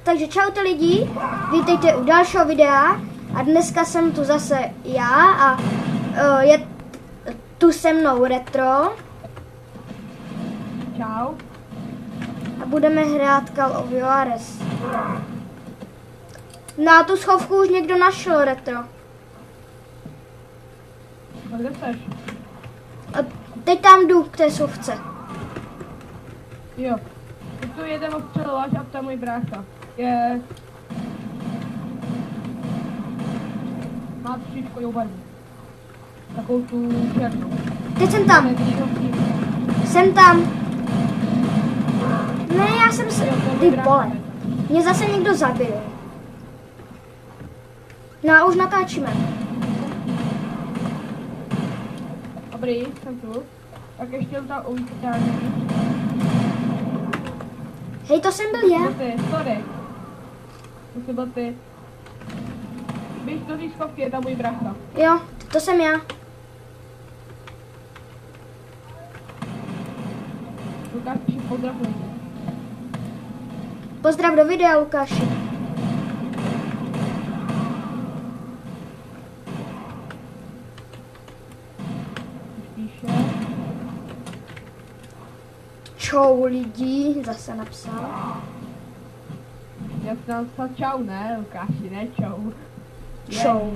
Takže čaute lidi, vítejte u dalšího videa a dneska jsem tu zase já a je tu se mnou Retro. Čau. A budeme hrát Call of Juarez. Na tu schovku už někdo našel, Retro. A kde seš? A teď tam jdu k té schovce. Jo. Teď tu jeden ostřelovač a to je můj brácha. Je... Má příškovou barvu. Takovou tu černou. Teď jsem tam. Jsem tam. Ne, já jsem se... Ty vole. Mě zase někdo zabil. No a už natáčíme. Dobrý, jsem tu. Tak ještě ta uvítění. Hej, to jsem byl já. Ty, sorry. To jsi byl ty. Běž do té schovky, je tam můj brácha. Jo, to jsem já. Lukáši, pozdrav lidi. Pozdrav do videa, Lukáši. Píše. Čau lidi, zase napsal. Já jsem napsal čau, ne, Lukáši, ne čau. Čau.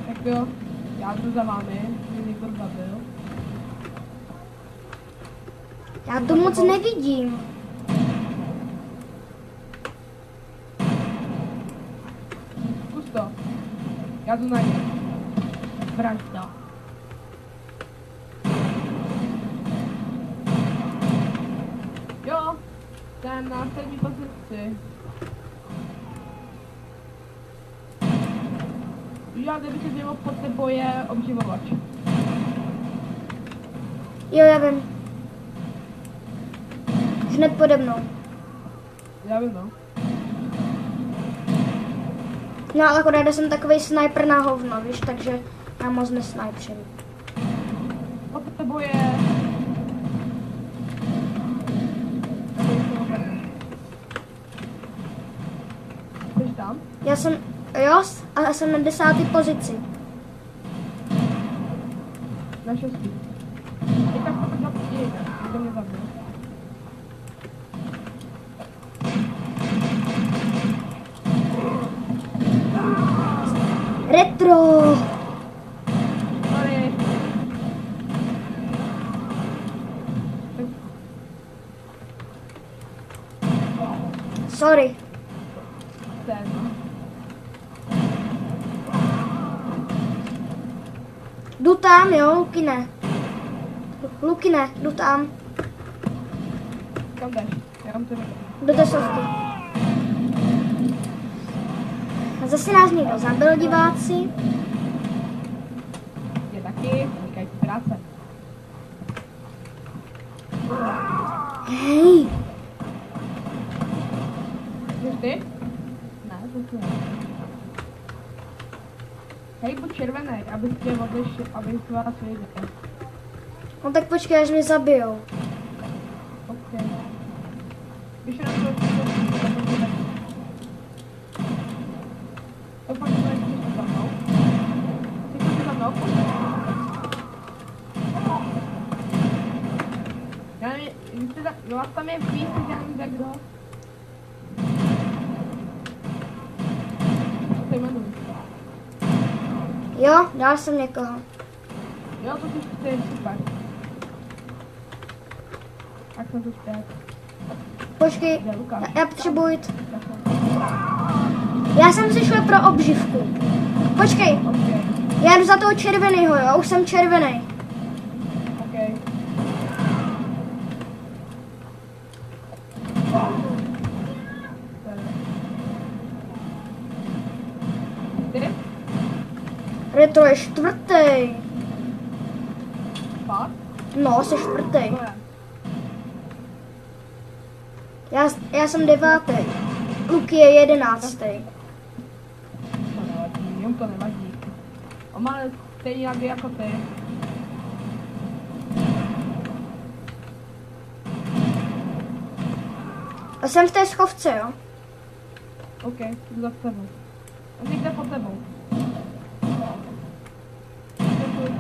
Tak jo, já jdu za vámi, mě někdo zabil. Já to moc nevidím. Zkus to. Já jdu na ně. Vražda. Jo, ten na sedmý pozici. Já kdyby se mělo pod tebou je obživovač. Jo, já vím. Hned pode mnou. Já vím, no. No ale akorát jsem takovej sniper na hovno, víš, takže já moc nesnipřím. Pod tebou je... Jsi tam? Já jsem, jo, a jsem na 10. pozici. Na 6. Je tak to na půjde, kdo mě zabil. Retro! Sorry. Sorry. Ten. Jdu tam, jo, Lukine. Lukine, jdu tam. Kam jdeš? Já mám to Do té sovky. A zase nás někdo zabil, diváci. je taky, říkají ti práce. Hej, Jsi ty? Ne, to ne. Hej, buď červený, abys tě odlišil, abys vás viděl. no tak počkej, až mě zabijou. Ok. Když na to to fakt to ještě za mnou. Ty jsi za mnou? Já nevím, jo, tam je víc, já nevím, jak kdo. Co se jmenuje? Jo, dal jsem někoho. Jo, to je super. Tak jsem to zpět. Počkej, já potřebuji jít. Já jsem si šel pro obživku. Počkej, já jdu za toho červenýho, jo, už jsem červený. Okay. Ty? Retro je čtvrtý. Fakt? No, jsi čtvrtý. To je. Já jsem 9. Luky je 11. To nevadí, jemu to nevadí. On má stejně jak ty. A jsem v té schovce, jo? OK, jdu za tebou. A někde pod tebou.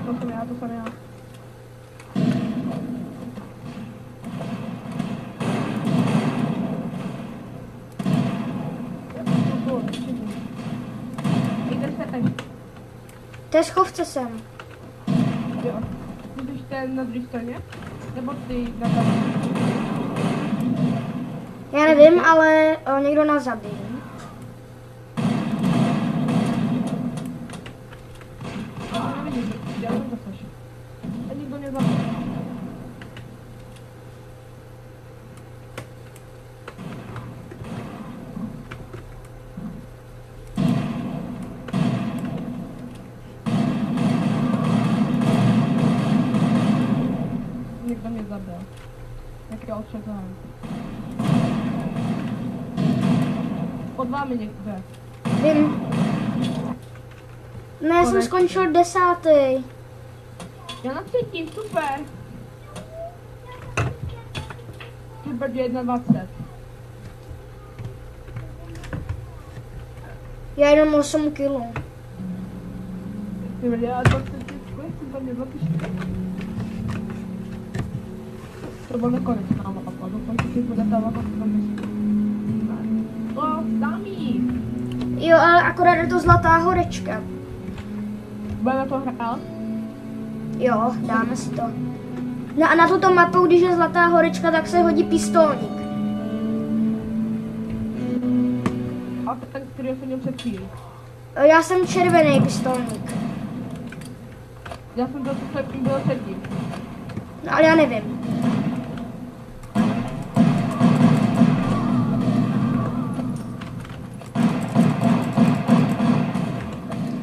To jsem já, to jsem já. Kde jste teď? V té schovce jsem. Jo. Můžeš ten na druhé straně? Nebo ty na tam? Já nevím, ale někdo nás zabije. Já nevidím, já jsem to slyšel. A nikdo nezabije. Nikdo mě zabil. Jak je odšetřen. Pod vámi někde. Vím. Ne, já jsem skončil 10. Já na 3. Super. Super 21. Já jenom 8 kilo. Ty vole, já 20, kolik jsem tam 24? To bylo nekonečná mapa, doufám, že si bude ta mapa to tam jí. Jo, ale akorát je to Zlatá horečka. Budeme to hrát? Jo, dáme si to. No a na tuto mapu, když je Zlatá horečka, tak se hodí pistolník. A ten, který jsem měl před chvíli. Já jsem červený pistolník. Já jsem to, co jsem byl předtím. No ale já nevím.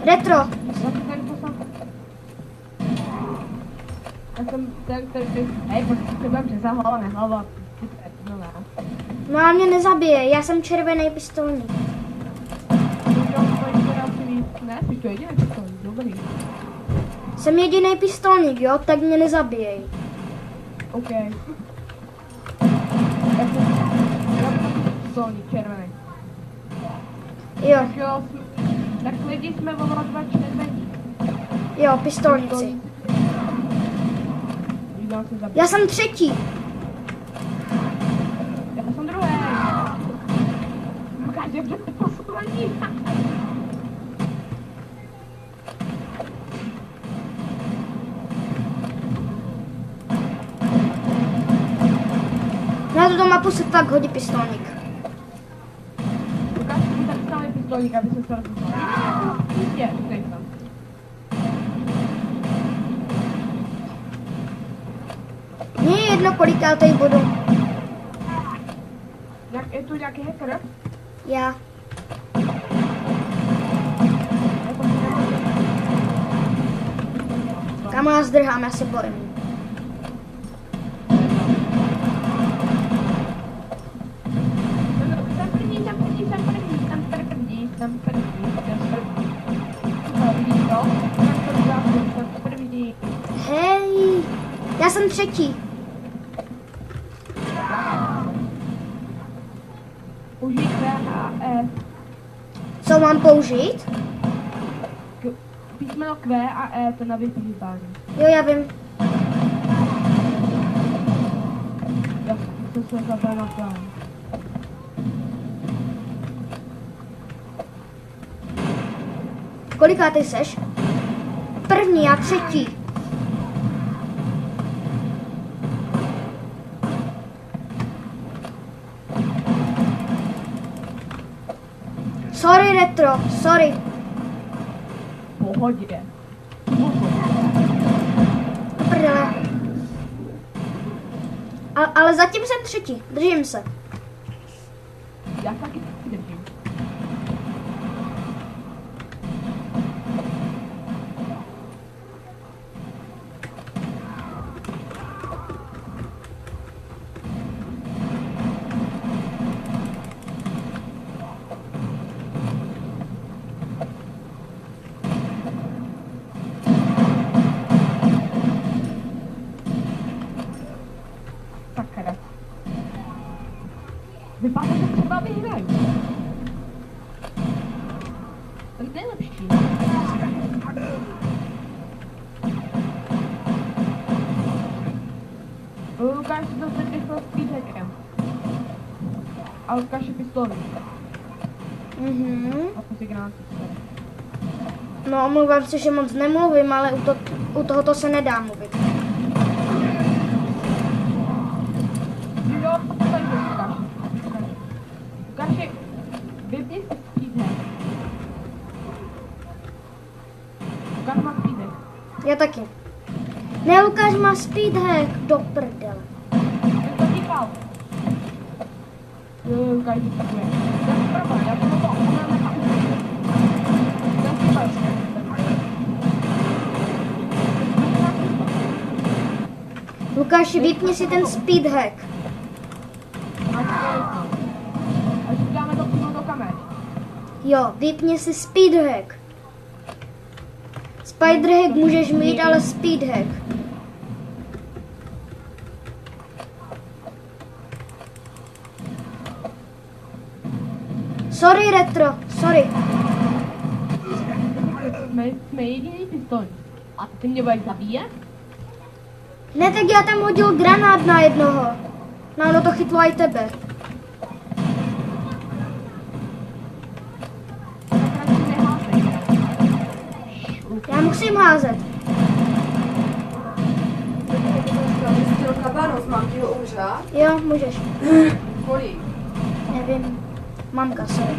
Retro. Já jsem ten, co jsem... Já jsem ten, který... Hej, protože se budem přesah hlava, nehlava. No ne. No a mě nezabije, já jsem červený pistolník. Ne, jsi to jediný pistolník, dobrý. Jsem jediný pistolník, jo, tak mě nezabijej. OK. Já jsem pistolník, červený. Jo, Tak jo, tak lidi jsme oba dva červení. jo, pistolníci. Já jsem 3. Já jsem druhý. Ukáže, že to poslední. Na tuto mapu se fakt hodí pistolník. Ukáž mi tak stále pistolník, aby se to rozhodl. Jistě, tady tam. Mně je jedno, koliká tady budu. Je tu nějaký hacker? Já. Kam já zdrhám, já se bojím. Hej, já jsem 3. Užij Q a E. Co mám použít? Písmeno Q a E, to na vyhýbání. Jo, já vím. Já to se zabil na plán. Koliká ty seš? 1. a 3. Sorry, Retro, sorry. Pohodě. Prdele. Ale zatím jsem 3. Držím se. Já taky držím. Vypadá, že třeba vyhrají. Ten nejlepší. Lukáš si to teď rychle s speedhackem. A Lukáš je pistolí. A to si gráty. No, omlouvám se, že moc nemluvím, ale u tohoto se nedá mluvit. Jo, tady to Lukáši. Lukáši, vypni si speedhack. Lukáš má speedhack. Já taky. Ne, Lukáš má speedhack, do prdele. Ten to díkal. Jo, Lukáš vyskakuje. Ten zprava, já to mám. Ten zprava. Lukáši, vypni si ten speedhack. Až dáme to přímo do kamery. Jo, vypni si speedhack. Spiderhack můžeš mít, ale speedhack. Sorry, Retro, sorry. Jsme jediný pistolí. A ty mě budeš zabíjet? Ne, tak já tam hodil granát na jednoho. No, ono to chytlo i tebe. Já musím házet. Kabanos, mám ti ho umřát? Jo, můžeš. Kolik? Nevím. Mamka, sorry.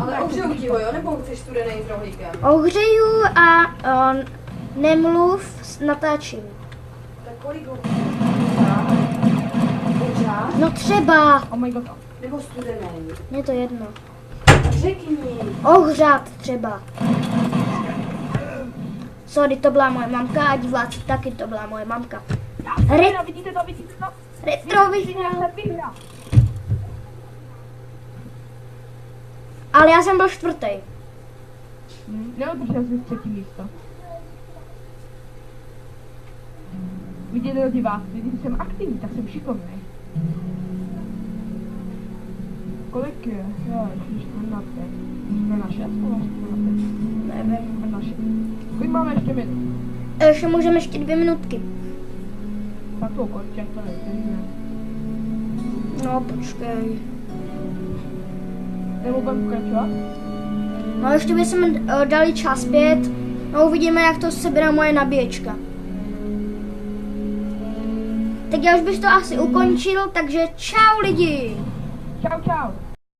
Ale ohřeju ti ho, jo? Nebo chceš studený s rohlíkem? Ohřeju a nemluv, natáčím. Tak kolik ho umřát? No třeba. Oh my god. Nebo studený? Je to jedno. Řekni. Ohřát třeba. Sorry, to byla moje mamka a diváci taky to byla moje mamka. Vidíte to? Retro vyhrál. Ale já jsem byl čtvrtý. Neodržel jsi třetí místo. Vidíte to diváci, když jsem aktivní, tak jsem šikovný. Kolik je? Jo, ještě na 5. Jsme na 6, nebo na 5? Nevím. Jsme na 6. Kolik máme ještě minut? Ještě můžeme ještě 2 minutky. Tak to končí, to nevím. No, počkej. Nebo budeme pokračovat? No, ještě bychom dali čas 5. No, uvidíme, jak to sebere moje nabíječka. Tak já už bych to asi ukončil, takže čau lidi! Čau, čau.